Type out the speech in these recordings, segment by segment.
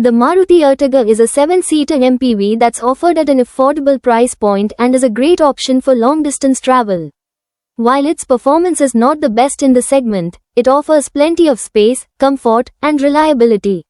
The Maruti Ertiga is a 7-seater MPV that's offered at an affordable price point and is a great option for long-distance travel. While its performance is not the best in the segment, it offers plenty of space, comfort, and reliability.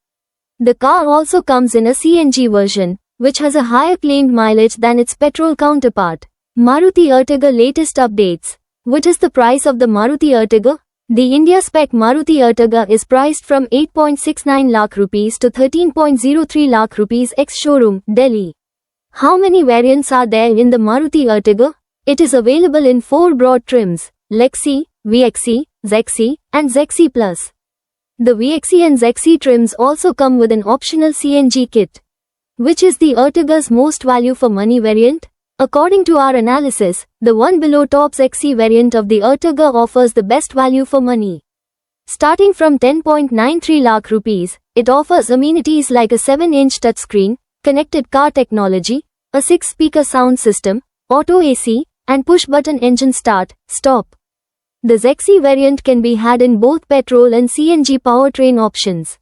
The car also comes in a CNG version, which has a higher claimed mileage than its petrol counterpart. Maruti Ertiga latest updates. What is the price of the Maruti Ertiga? The India spec Maruti Ertiga is priced from 8.69 lakh rupees to 13.03 lakh rupees ex-showroom, Delhi. How many variants are there in the Maruti Ertiga? It is available in 4 broad trims: Lexi, VXE, Zexi, and Zexi Plus. The VXE and Zexi trims also come with an optional CNG kit. Which is the Ertiga's most value for money variant? According to our analysis, the one below top Zexi variant of the Ertiga offers the best value for money. Starting from 10.93 lakh rupees, it offers amenities like a 7-inch touchscreen, connected car technology, a 6-speaker sound system, auto AC, and push-button engine start, stop. The Zexi variant can be had in both petrol and CNG powertrain options.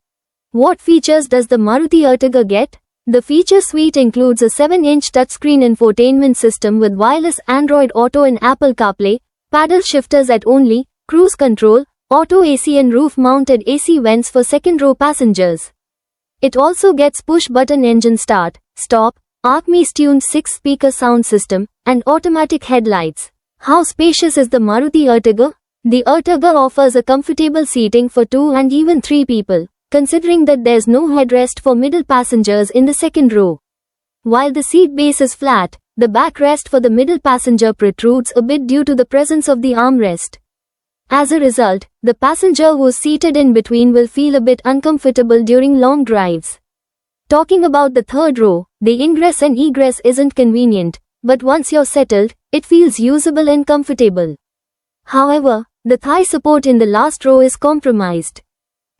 What features does the Maruti Ertiga get? The feature suite includes a 7-inch touchscreen infotainment system with wireless Android Auto and Apple CarPlay, paddle shifters at only, cruise control, auto AC and roof-mounted AC vents for second-row passengers. It also gets push-button engine start, stop, Acme-tuned 6-speaker sound system, and automatic headlights. How spacious is the Maruti Ertiga? The Ertiga offers a comfortable seating for 2 and even 3 people, considering that there's no headrest for middle passengers in the second row. While the seat base is flat, the backrest for the middle passenger protrudes a bit due to the presence of the armrest. As a result, the passenger who's seated in between will feel a bit uncomfortable during long drives. Talking about the third row, the ingress and egress isn't convenient, but once you're settled, it feels usable and comfortable. However, the thigh support in the last row is compromised.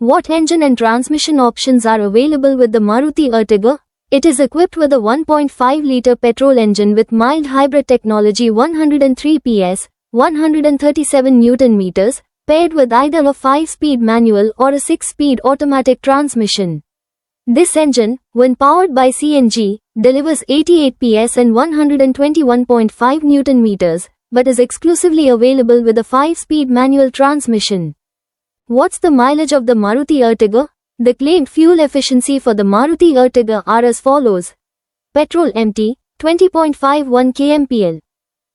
What engine and transmission options are available with the Maruti Ertiga? It is equipped with a 1.5-liter petrol engine with mild hybrid technology, 103 PS, 137 Nm, paired with either a 5-speed manual or a 6-speed automatic transmission. This engine, when powered by CNG, delivers 88 PS and 121.5 Nm, but is exclusively available with a 5-speed manual transmission. What's the mileage of the Maruti Ertiga? The claimed fuel efficiency for the Maruti Ertiga are as follows. Petrol MT, 20.51 kmpl.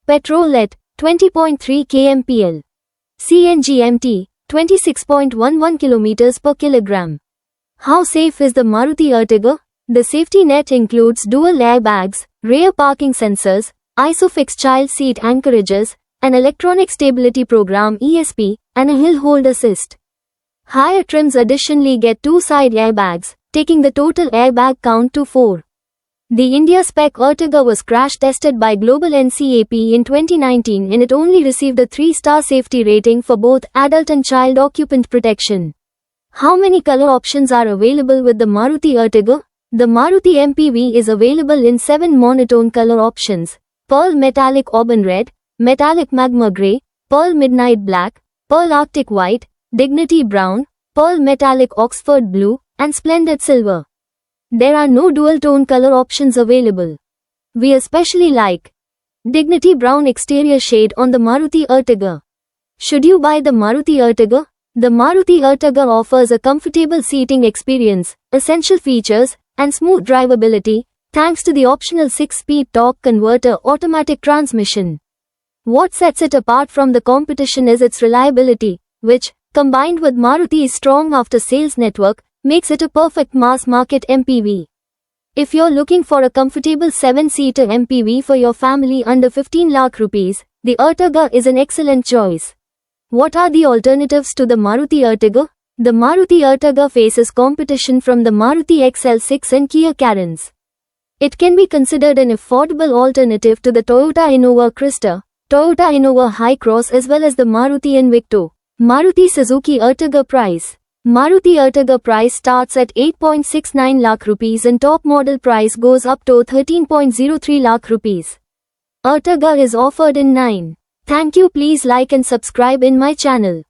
Petrol-led, 20.3 kmpl. CNG MT, 26.11 km per kilogram. How safe is the Maruti Ertiga? The safety net includes dual airbags, rear parking sensors, ISOFIX child seat anchorages, an electronic stability program ESP, and a hill hold assist. Higher trims additionally get 2 side airbags, taking the total airbag count to 4. The India spec Ertiga was crash tested by Global NCAP in 2019 and it only received a 3-star safety rating for both adult and child occupant protection. How many color options are available with the Maruti Ertiga? The Maruti MPV is available in 7 monotone color options: Pearl Metallic Auburn Red, Metallic Magma Grey, Pearl Midnight Black, Pearl Arctic White, Dignity Brown, Pearl Metallic Oxford Blue, and Splendid Silver. There are no dual-tone color options available. We especially like Dignity Brown exterior shade on the Maruti Ertiga. Should you buy the Maruti Ertiga? The Maruti Ertiga offers a comfortable seating experience, essential features, and smooth drivability, thanks to the optional 6-speed torque converter automatic transmission. What sets it apart from the competition is its reliability, which, combined with Maruti's strong after-sales network, makes it a perfect mass-market MPV. If you're looking for a comfortable 7-seater MPV for your family under 15 lakh rupees, the Ertiga is an excellent choice. What are the alternatives to the Maruti Ertiga? The Maruti Ertiga faces competition from the Maruti XL6 and Kia Carens. It can be considered an affordable alternative to the Toyota Innova Crista, Toyota Innova Hi-Cross as well as the Maruti Invicto. Maruti Suzuki Ertiga price. Maruti Ertiga price starts at 8.69 lakh rupees and top model price goes up to 13.03 lakh rupees. Ertiga is offered in 9. Thank you. Please like and subscribe in my channel.